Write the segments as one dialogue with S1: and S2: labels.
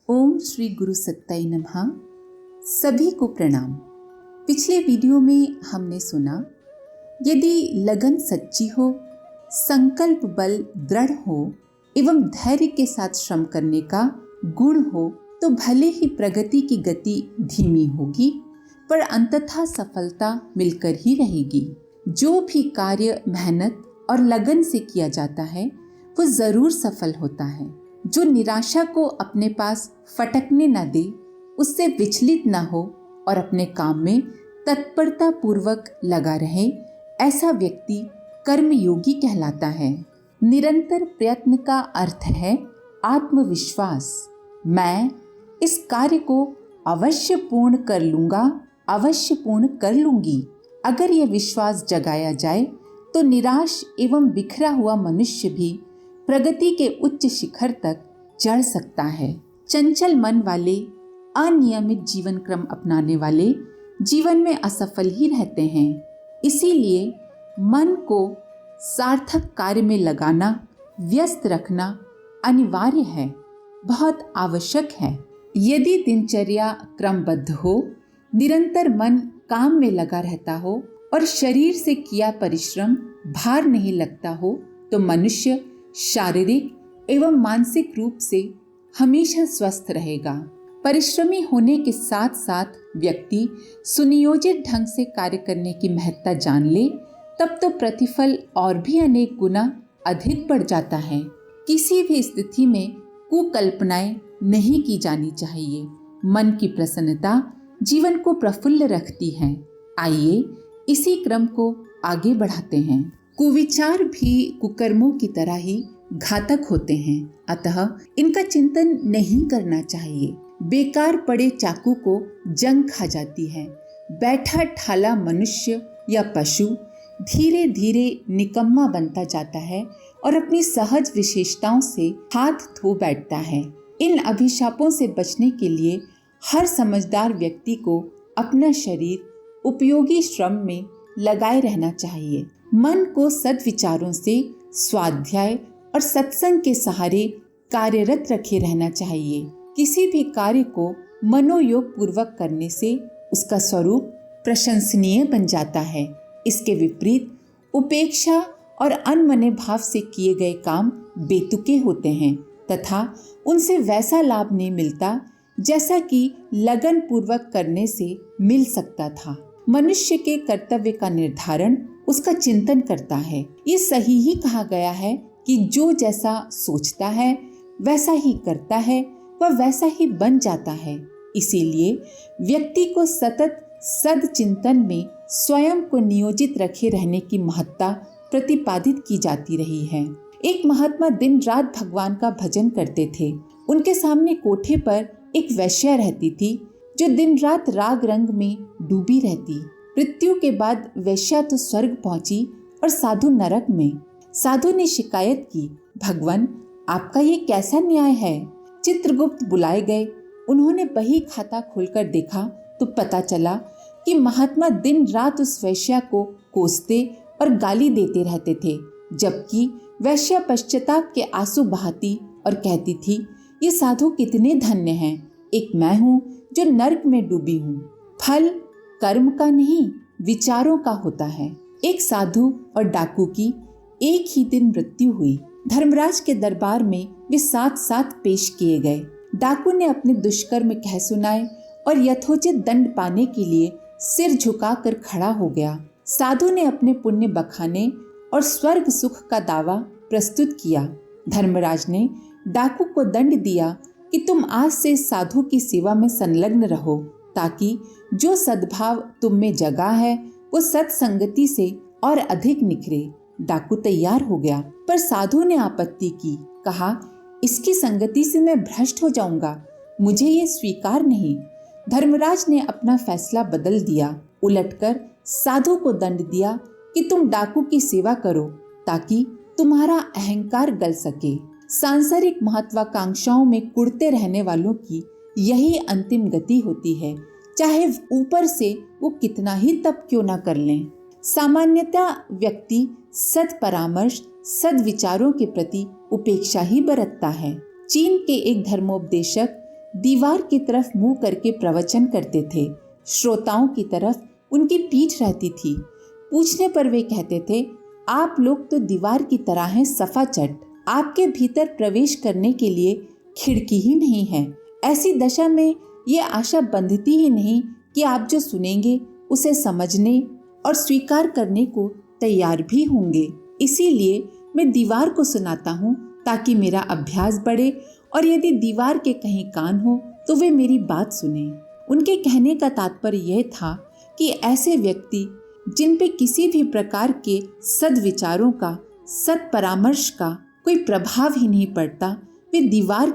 S1: ओम श्री गुरु सत्ताई नमः। सभी को प्रणाम। पिछले वीडियो में हमने सुना, यदि लगन सच्ची हो, संकल्प बल दृढ़ हो एवं धैर्य के साथ श्रम करने का गुण हो तो भले ही प्रगति की गति धीमी होगी पर अंततः सफलता मिलकर ही रहेगी। जो भी कार्य मेहनत और लगन से किया जाता है वो जरूर सफल होता है। जो निराशा को अपने पास फटकने न दे, उससे विचलित न हो और अपने काम में तत्परता पूर्वक लगा रहे, ऐसा व्यक्ति कर्मयोगी कहलाता है। निरंतर प्रयत्न का अर्थ है आत्मविश्वास। मैं इस कार्य को अवश्य पूर्ण कर लूँगा, अवश्य पूर्ण कर लूँगी। अगर यह विश्वास जगाया जाए तो निराश एवं बिखरा हुआ मनुष्य भी प्रगति के उच्च शिखर तक चढ़ सकता है। चंचल मन वाले, अनियमित जीवन क्रम अपनाने वाले जीवन में असफल ही रहते हैं। इसीलिए मन को सार्थक कार्य में लगाना, व्यस्त रखना अनिवार्य है, बहुत आवश्यक है। यदि दिनचर्या क्रमबद्ध हो, निरंतर मन काम में लगा रहता हो और शरीर से किया परिश्रम भार नहीं लगता हो तो मनुष्य शारीरिक एवं मानसिक रूप से हमेशा स्वस्थ रहेगा। परिश्रमी होने के साथ साथ व्यक्ति सुनियोजित ढंग से कार्य करने की महत्ता जान ले तब तो प्रतिफल और भी अनेक गुना अधिक बढ़ जाता है। किसी भी स्थिति में कुकल्पनाएं नहीं की जानी चाहिए। मन की प्रसन्नता जीवन को प्रफुल्ल रखती है। आइए इसी क्रम को आगे बढ़ाते हैं। कुविचार भी कुकर्मों की तरह ही घातक होते हैं, अतः इनका चिंतन नहीं करना चाहिए। बेकार पड़े चाकू को जंग खा जाती है। बैठा ठाला मनुष्य या पशु धीरे धीरे निकम्मा बनता जाता है और अपनी सहज विशेषताओं से हाथ धो बैठता है। इन अभिशापों से बचने के लिए हर समझदार व्यक्ति को अपना शरीर उपयोगी श्रम में लगाए रहना चाहिए। मन को सद्विचारों से, स्वाध्याय और सत्संग के सहारे कार्यरत रखे रहना चाहिए। किसी भी कार्य को मनोयोग पूर्वक करने से उसका स्वरूप प्रशंसनीय बन जाता है। इसके विपरीत उपेक्षा और अनमने भाव से किए गए काम बेतुके होते हैं तथा उनसे वैसा लाभ नहीं मिलता जैसा कि लगन पूर्वक करने से मिल सकता था। मनुष्य के कर्तव्य का निर्धारण उसका चिंतन करता है। ये सही ही कहा गया है कि जो जैसा सोचता है वैसा ही करता है, वह वैसा ही बन जाता है। इसीलिए व्यक्ति को सतत सद्चिंतन में स्वयं को नियोजित रखे रहने की महत्ता प्रतिपादित की जाती रही है। एक महात्मा दिन रात भगवान का भजन करते थे। उनके सामने कोठे पर एक वैश्या रहती थी जो दिन रात राग रंग में डूबी रहती। मृत्यु के बाद वैश्या तो स्वर्ग पहुंची और साधु नरक में। साधु ने शिकायत की, भगवान आपका ये कैसा न्याय है। चित्रगुप्त बुलाए गए। उन्होंने बही खाता खोलकर देखा तो पता चला कि महात्मा दिन रात उस वैश्या को कोसते और गाली देते रहते थे, जबकि वैश्या पश्चाताप के आंसू बहाती और कहती थी, ये साधु कितने धन्य हैं, एक मैं हूँ जो नर्क में डूबी हूँ। फल कर्म का नहीं, विचारों का होता है। एक साधु और डाकू की एक ही दिन मृत्यु हुई। धर्मराज के दरबार में वे साथ साथ पेश किए गए। डाकू ने अपने दुष्कर्म कह सुनाए और यथोचित दंड पाने के लिए सिर झुकाकर खड़ा हो गया। साधु ने अपने पुण्य बखाने और स्वर्ग सुख का दावा प्रस्तुत किया। धर्मराज ने डाकू को दंड दिया कि तुम आज से साधु की सेवा में संलग्न रहो ताकि जो सद्भाव तुम में जगा है वो सत्संगति से और अधिक निखरे। डाकू तैयार हो गया पर साधु ने आपत्ति की, कहा इसकी संगति से मैं भ्रष्ट हो जाऊंगा, मुझे ये स्वीकार नहीं। धर्मराज ने अपना फैसला बदल दिया। उलटकर साधु को दंड दिया कि तुम डाकू की सेवा करो ताकि तुम्हारा अहंकार गल सके। सांसारिक महत्वाकांक्षाओं में कुढ़ते रहने वालों की यही अंतिम गति होती है, चाहे ऊपर से वो कितना ही तप क्यों ना कर लें। सामान्यतः व्यक्ति सद परामर्श, सद विचारों के प्रति उपेक्षा ही बरतता है। चीन के एक धर्मोपदेशक दीवार की तरफ मुंह करके प्रवचन करते थे। श्रोताओं की तरफ उनकी पीठ रहती थी। पूछने पर वे कहते थे, आप लोग तो दीवार की तरह हैं सफाचट, आपके भीतर प्रवेश करने के लिए खिड़की ही नहीं है। ऐसी दशा में ये आशा बंधती ही नहीं कि आप जो सुनेंगे उसे समझने और स्वीकार करने को तैयार भी होंगे। इसीलिए मैं दीवार को सुनाता हूँ ताकि मेरा अभ्यास बढ़े, और यदि दीवार के कहीं कान हो तो वे मेरी बात सुने। उनके कहने का तात्पर्य यह था कि ऐसे व्यक्ति जिन पे किसी भी प्रकार के सद्विचारों का, सत् परामर्श का कोई प्रभाव ही नहीं पड़ता, वे दीवार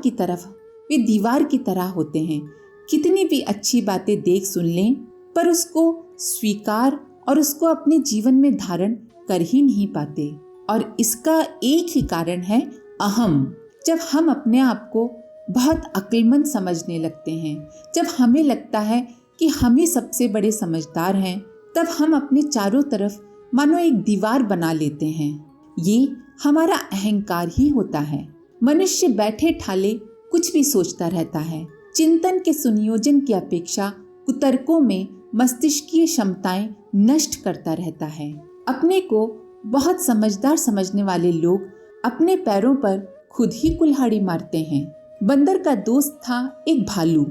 S1: की तरह होते हैं। कितनी भी अच्छी बातें देख सुन लें पर उसको स्वीकार और उसको अपने जीवन में धारण कर ही नहीं पाते। और इसका एक ही कारण है अहम। जब हम अपने आप को बहुत अक्लमंद समझने लगते हैं, जब हमें लगता है कि हम ही सबसे बड़े समझदार हैं, तब हम अपने चारों तरफ मानो एक दीवार बना लेते हैं। ये हमारा अहंकार ही होता है। मनुष्य बैठे ठाले कुछ भी सोचता रहता है। चिंतन के सुनियोजन की अपेक्षा कुतर्कों में मस्तिष्कीय क्षमताएं नष्ट करता रहता है। अपने को बहुत समझदार समझने वाले लोग अपने पैरों पर खुद ही कुल्हाड़ी मारते हैं। बंदर का दोस्त था एक भालू।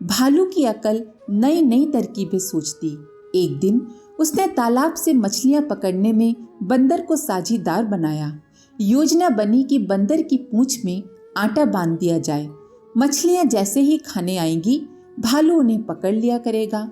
S1: भालू की अकल नई नई तरकीबें सोचती। एक दिन उसने तालाब से मछलियां पकड़ने में बंदर को साझीदार बनाया। योजना बनी कि बंदर की पूंछ में आटा बांध दिया जाए। मछलियां जैसे ही खाने आएंगी, भालू उन्हें पकड़ लिया करेगा।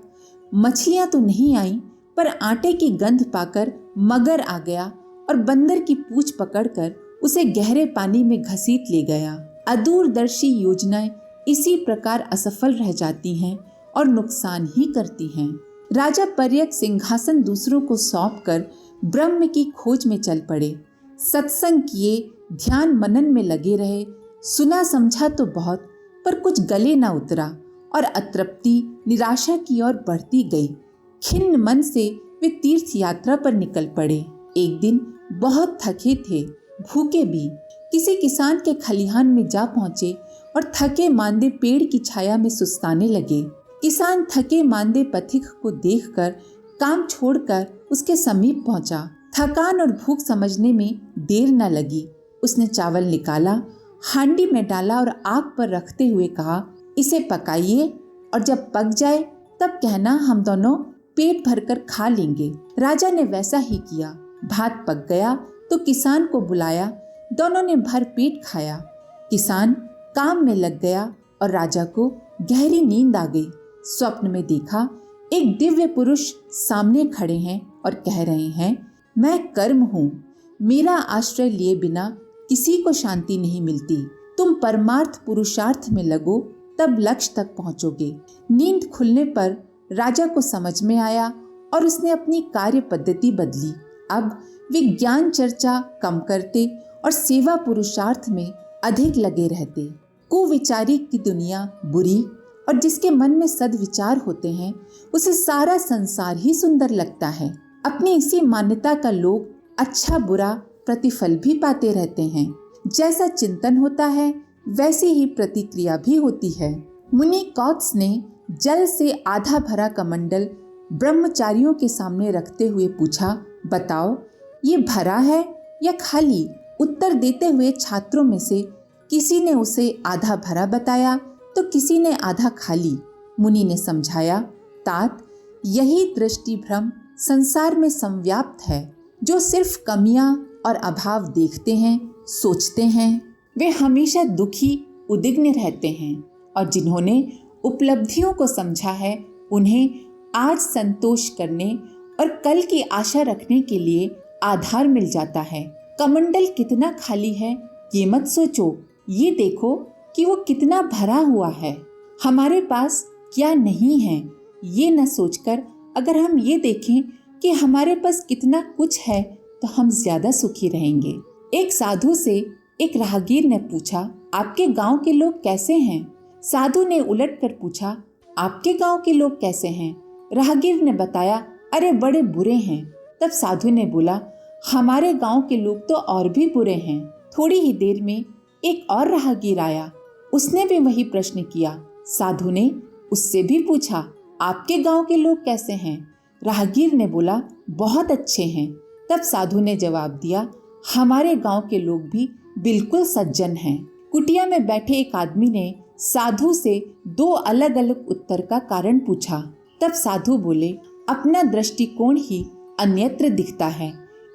S1: मछलियां तो नहीं आई, पर आटे की गंध पाकर मगर आ गया और बंदर की पूंछ पकड़कर उसे गहरे पानी में घसीट ले गया। अदूरदर्शी योजनाएं इसी प्रकार असफल रह जाती हैं और नुकसान ही करती हैं। राजा पर्यक सिंहासन दूसरों को सौंपकर ब्रह्म की खोज में चल पड़े। सत्संग किए, ध्यान मनन में लगे रहे। सुना समझा तो बहुत, पर कुछ गले न उतरा और अतृप्ति निराशा की ओर बढ़ती गई। खिन्न मन से वे तीर्थ यात्रा पर निकल पड़े। एक दिन बहुत थके थे, भूखे भी, किसी किसान के खलिहान में जा पहुंचे और थके मांदे पेड़ की छाया में सुस्ताने लगे। किसान थके मांदे पथिक को देखकर काम छोड़कर उसके समीप पहुंचा। थकान और भूख समझने में देर न लगी। उसने चावल निकाला, हांडी में डाला और आग पर रखते हुए कहा, इसे पकाइए और जब पक जाए तब कहना, हम दोनों पेट भरकर खा लेंगे। राजा ने वैसा ही किया। भात पक गया तो किसान को बुलाया। दोनों ने भर पेट खाया। किसान काम में लग गया और राजा को गहरी नींद आ गई। स्वप्न में देखा, एक दिव्य पुरुष सामने खड़े हैं और कह रहे हैं, मैं कर्म हूँ, मेरा आश्रय लिए बिना किसी को शांति नहीं मिलती। तुम परमार्थ पुरुषार्थ में लगो, तब लक्ष्य तक पहुँचोगे। नींद खुलने पर राजा को समझ में आया और उसने अपनी कार्य पद्धति बदली। अब वे ज्ञान चर्चा कम करते और सेवा पुरुषार्थ में अधिक लगे रहते। कुविचारी की दुनिया बुरी, और जिसके मन में सद्विचार होते हैं उसे सारा संसार ही सुंदर लगता है। अपनी इसी मान्यता का लोग अच्छा बुरा प्रतिफल भी पाते रहते हैं। जैसा चिंतन होता है वैसी ही प्रतिक्रिया भी होती है। मुनि कौत्स ने जल से आधा भरा कमंडल ब्रह्मचारियों के सामने रखते हुए पूछा, बताओ ये भरा है या खाली? उत्तर देते हुए छात्रों में से किसी ने उसे आधा भरा बताया तो किसी ने आधा खाली। मुनि ने समझाया, तात, यही दृष्टि भ्रम संसार में संव्याप्त है। जो सिर्फ कमियां और अभाव देखते हैं, सोचते हैं, वे हमेशा दुखी उद्विग्न रहते हैं, और जिन्होंने उपलब्धियों को समझा है उन्हें आज संतोष करने और कल की आशा रखने के लिए आधार मिल जाता है। कमंडल कितना खाली है ये मत सोचो, ये देखो कि वो कितना भरा हुआ है। हमारे पास क्या नहीं है ये न सोचकर अगर हम ये देखें कि हमारे पास कितना कुछ है तो हम ज्यादा सुखी रहेंगे। एक साधु से एक राहगीर ने पूछा, आपके गांव के लोग कैसे हैं? साधु ने उलट कर पूछा, आपके गांव के लोग कैसे हैं? राहगीर ने बताया, अरे बड़े बुरे हैं। तब साधु ने बोला, हमारे गांव के लोग तो और भी बुरे हैं। थोड़ी ही देर में एक और राहगीर आया। उसने भी वही प्रश्न किया। साधु ने उससे भी पूछा, आपके गांव के लोग कैसे हैं? राहगीर ने बोला, बहुत अच्छे हैं। तब साधु ने जवाब दिया, हमारे गांव के लोग भी बिल्कुल सज्जन हैं। कुटिया में बैठे एक आदमी ने साधु से 2 अलग अलग उत्तर का कारण पूछा। तब साधु बोले, अपना दृष्टिकोण ही अन्यत्र दिखता है।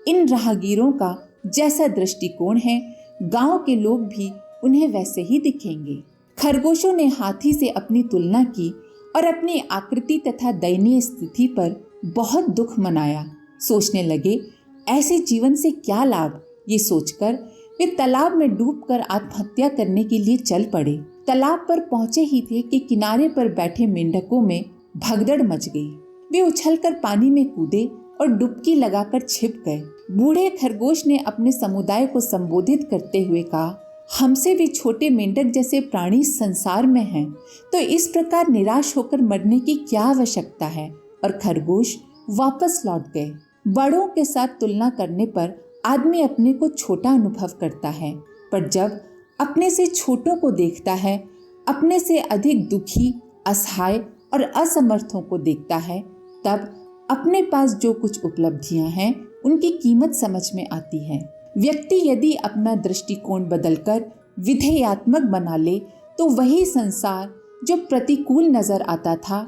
S1: इन राहगीरों का जैसा दृष्टिकोण है, गांव के लोग भी उन्हें वैसे ही दिखेंगे। खरगोशों ने हाथी से अपनी तुलना की और अपनी आकृति तथा दयनीय स्थिति पर बहुत दुख मनाया। सोचने लगे, ऐसे जीवन से क्या लाभ। ये सोचकर वे तालाब में डूबकर आत्महत्या करने के लिए चल पड़े। तालाब पर पहुंचे ही थे कि किनारे पर बैठे मेंढकों में भगदड़ मच गई। वे उछलकर पानी में कूदे और डुबकी लगाकर छिप गए। बूढ़े खरगोश ने अपने समुदाय को संबोधित करते हुए कहा, हमसे भी छोटे मेंढक जैसे प्राणी संसार में हैं, तो इस प्रकार निराश होकर मरने की क्या आवश्यकता है। और खरगोश वापस लौट गए। बड़ों के साथ तुलना करने पर आदमी अपने को छोटा अनुभव करता है, पर जब अपने से छोटों को देखता है, अपने से अधिक दुखी, असहाय और असमर्थों को देखता है, तब अपने पास जो कुछ उपलब्धियां हैं उनकी कीमत समझ में आती है। व्यक्ति यदि अपना दृष्टिकोण बदलकर विधेयात्मक बना ले तो वही संसार जो प्रतिकूल नजर आता था,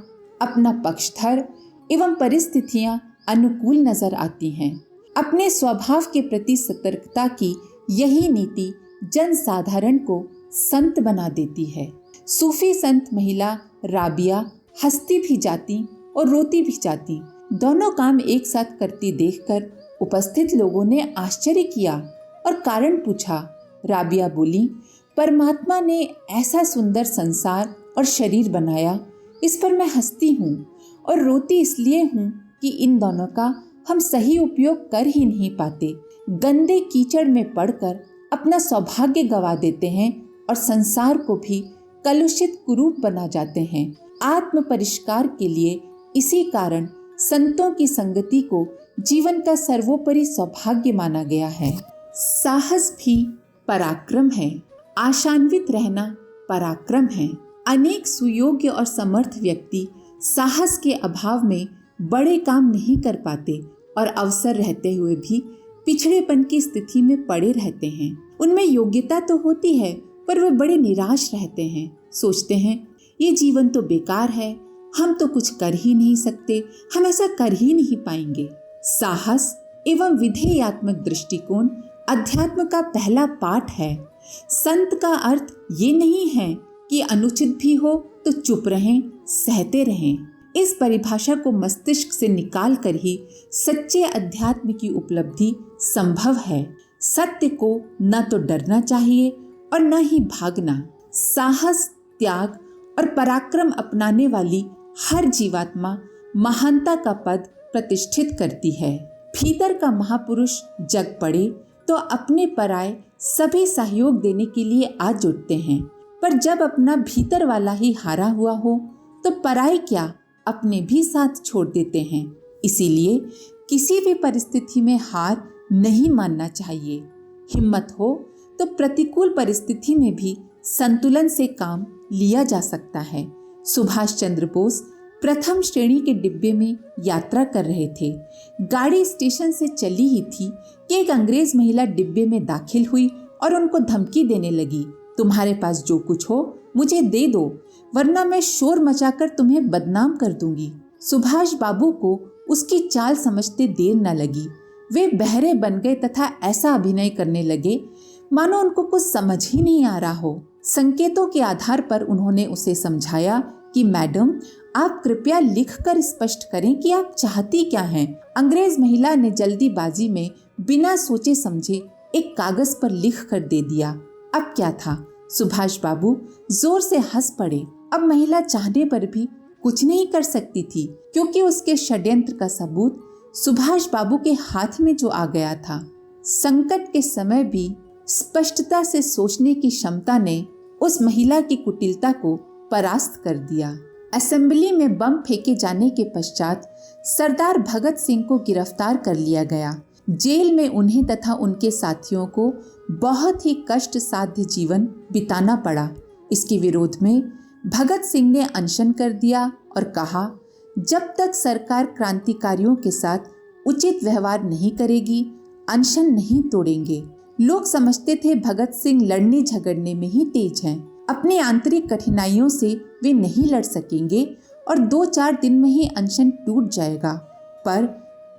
S1: अपना पक्षधर एवं परिस्थितियां अनुकूल नजर आती हैं। अपने स्वभाव के प्रति सतर्कता की यही नीति जनसाधारण को संत बना देती है। सूफी संत महिला राबिया हंसती भी जाती और रोती भी जाती। दोनों काम एक साथ करती देखकर उपस्थित लोगों ने आश्चर्य किया और कारण पूछा। राबिया बोली, परमात्मा ने ऐसा सुंदर संसार और शरीर बनाया, इस पर मैं हंसती हूँ और रोती इसलिए हूँ कि इन दोनों का हम सही उपयोग कर ही नहीं पाते। गंदे कीचड़ में पड़कर अपना सौभाग्य गवा देते हैं और संसार को भी कलुषित कुरूप बना जाते हैं। आत्म परिष्कार के लिए इसी कारण संतों की संगति को जीवन का सर्वोपरि सौभाग्य माना गया है। साहस भी पराक्रम है, आशान्वित रहना पराक्रम है। अनेक सुयोग्य और समर्थ व्यक्ति साहस के अभाव में बड़े काम नहीं कर पाते और अवसर रहते हुए भी पिछड़ेपन की स्थिति में पड़े रहते हैं। उनमें योग्यता तो होती है पर वे बड़े निराश रहते हैं। सोचते हैं ये जीवन तो बेकार है, हम तो कुछ कर ही नहीं सकते, हम ऐसा कर ही नहीं पाएंगे। साहस एवं विधेयात्मक दृष्टिकोण अध्यात्म का पहला पाठ है। संत का अर्थ ये नहीं है कि अनुचित भी हो तो चुप रहें, सहते रहें। इस परिभाषा को मस्तिष्क से निकाल कर ही सच्चे अध्यात्म की उपलब्धि संभव है। सत्य को न तो डरना चाहिए और न ही भागना। साहस, त्याग और पराक्रम अपनाने वाली हर जीवात्मा महानता का पद प्रतिष्ठित करती है। भीतर का महापुरुष जग पड़े तो अपने पराये सभी सहयोग देने के लिए आ जुटते हैं, पर जब अपना भीतर वाला ही हारा हुआ हो तो पराये क्या अपने भी साथ छोड़ देते हैं। इसीलिए किसी भी परिस्थिति में हार नहीं मानना चाहिए। हिम्मत हो तो प्रतिकूल परिस्थिति में भी संतुलन से काम लिया जा सकता है। सुभाष चंद्र बोस प्रथम श्रेणी के डिब्बे में यात्रा कर रहे थे। गाड़ी स्टेशन से चली ही थी कि एक अंग्रेज महिला डिब्बे में दाखिल हुई और उनको धमकी देने लगी, तुम्हारे पास जो कुछ हो मुझे दे दो, वरना मैं शोर मचाकर तुम्हें बदनाम कर दूंगी। सुभाष बाबू को उसकी चाल समझते देर न लगी। वे बहरे बन गए तथा ऐसा अभिनय करने लगे मानो उनको कुछ समझ ही नहीं आ रहा हो। संकेतों के आधार पर उन्होंने उसे समझाया कि मैडम, आप कृपया लिखकर स्पष्ट करें कि आप चाहती क्या हैं। अंग्रेज महिला ने जल्दीबाजी में बिना सोचे समझे एक कागज पर लिख कर दे दिया। अब क्या था, सुभाष बाबू जोर से हंस पड़े। अब महिला चाहने पर भी कुछ नहीं कर सकती थी, क्योंकि उसके षड्यंत्र का सबूत सुभाष बाबू के हाथ में जो आ गया था। संकट के समय भी स्पष्टता से सोचने की क्षमता ने उस महिला की कुटिलता को परास्त कर दिया। असेंबली में बम फेंके जाने के पश्चात सरदार भगत सिंह को गिरफ्तार कर लिया गया। जेल में उन्हें तथा उनके साथियों को बहुत ही कष्ट साध्य जीवन बिताना पड़ा। इसके विरोध में भगत सिंह ने अनशन कर दिया और कहा, जब तक सरकार क्रांतिकारियों के साथ उचित व्यवहार नहीं करेगी, अनशन नहीं तोड़ेंगे। लोग समझते थे भगत सिंह लड़ने झगड़ने में ही तेज हैं। अपनी आंतरिक कठिनाइयों से वे नहीं लड़ सकेंगे और 2-4 दिन में ही अनशन टूट जाएगा। पर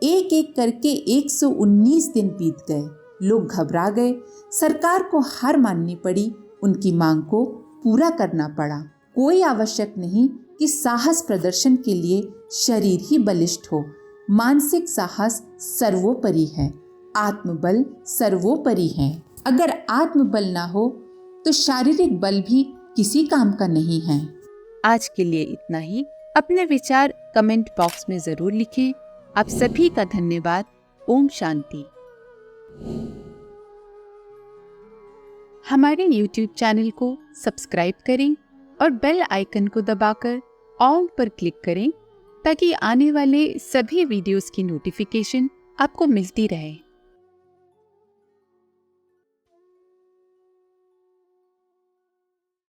S1: एक एक करके 119 दिन बीत गए। लोग घबरा गए। सरकार को हार माननी पड़ी। उनकी मांग को पूरा करना पड़ा। कोई आवश्यक नहीं कि साहस प्रदर्शन के लिए शरीर ही बलिष्ठ हो। मानसिक साहस सर्वोपरि है। आत्मबल सर्वोपरि है। अगर आत्मबल ना हो तो शारीरिक बल भी किसी काम का नहीं है।
S2: आज के लिए इतना ही। अपने विचार कमेंट बॉक्स में जरूर लिखें। आप सभी का धन्यवाद। ओम शांति। हमारे YouTube चैनल को सब्सक्राइब करें और बेल आइकन को दबाकर ऑल पर क्लिक करें ताकि आने वाले सभी वीडियोस की नोटिफिकेशन आपको मिलती रहे।